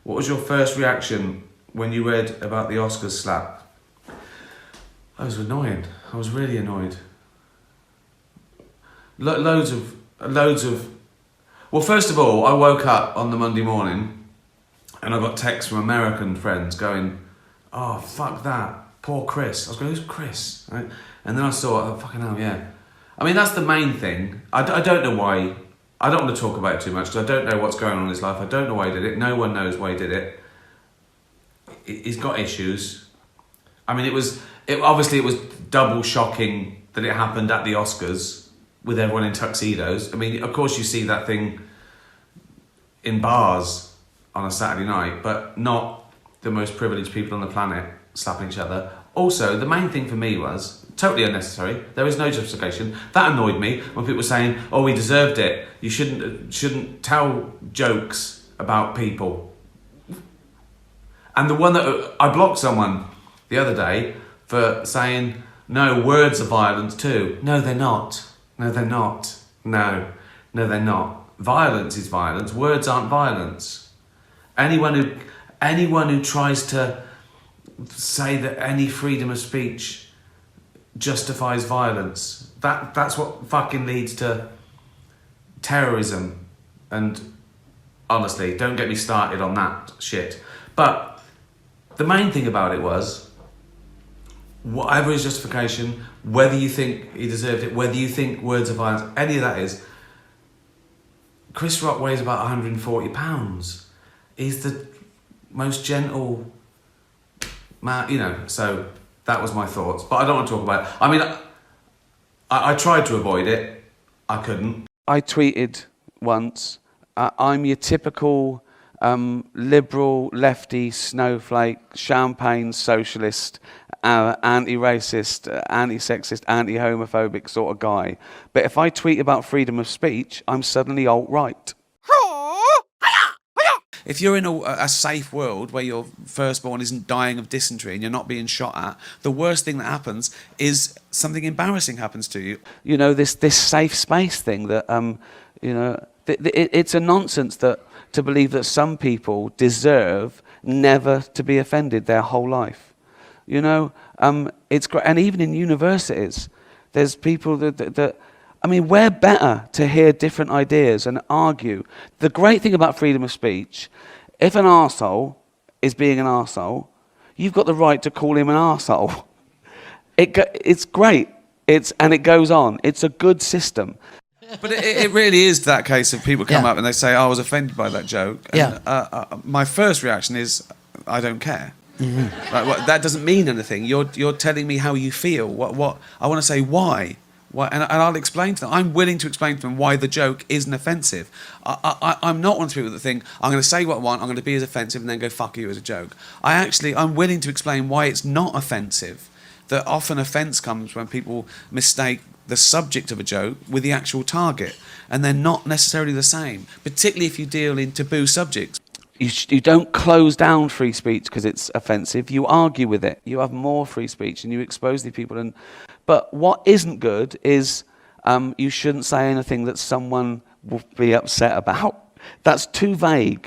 What was your first reaction when you read about the Oscars slap? I was annoyed. I was really annoyed. Loads of... Well, first of all, I woke up on the Monday morning and I got texts from American friends going, oh, fuck that, poor Chris. I was going, who's Chris? Right? And then I saw, oh, fucking hell, yeah. I mean, that's the main thing. I don't know why. I don't want to talk about it too much because I don't know what's going on in his life. I don't know why he did it. No one knows why he did it. He's got issues. I mean, obviously it was double shocking that it happened at the Oscars with everyone in tuxedos. I mean, of course you see that thing in bars on a Saturday night, but not the most privileged people on the planet slapping each other. Also, the main thing for me was totally unnecessary. There is no justification. That annoyed me when people were saying, oh, he deserved it. You shouldn't tell jokes about people. And the one that I blocked someone the other day for saying, no, words are violence too. No, they're not. No, they're not. No, they're not. Violence is violence. Words aren't violence. Anyone who tries to say that any freedom of speech justifies violence, that's what fucking leads to terrorism. And honestly, don't get me started on that shit. But the main thing about it was, whatever his justification, whether you think he deserved it, whether you think words of violence, any of that is, Chris Rock weighs about 140 pounds. He's the most gentle man, you know, so that was my thoughts. But I don't want to talk about it. I mean, I tried to avoid it. I couldn't. I tweeted once, I'm your typical liberal, lefty, snowflake, champagne socialist, anti-racist, anti-sexist, anti-homophobic sort of guy. But if I tweet about freedom of speech, I'm suddenly alt-right. If you're in a safe world where your firstborn isn't dying of dysentery and you're not being shot at, the worst thing that happens is something embarrassing happens to you. You know, this safe space thing that, you know, it's a nonsense that to believe that some people deserve never to be offended their whole life. You know, it's great. And even in universities, there's people that I mean, we're better to hear different ideas and argue. The great thing about freedom of speech, if an arsehole is being an arsehole, you've got the right to call him an arsehole. It's great. And it goes on. It's a good system. But it really is that case of people come up and they say, oh, I was offended by that joke. And, my first reaction is, I don't care. Mm-hmm. Like, that doesn't mean anything. You're telling me how you feel. What I want to say why. And I'll explain to them. I'm willing to explain to them why the joke isn't offensive. I'm not one of the people that think, I'm going to say what I want, I'm going to be as offensive and then go fuck you as a joke. I'm willing to explain why it's not offensive. That often offence comes when people mistake the subject of a joke with the actual target. And they're not necessarily the same, particularly if you deal in taboo subjects. You don't close down free speech because it's offensive. You argue with it. You have more free speech and you expose the people. But what isn't good is you shouldn't say anything that someone will be upset about. That's too vague.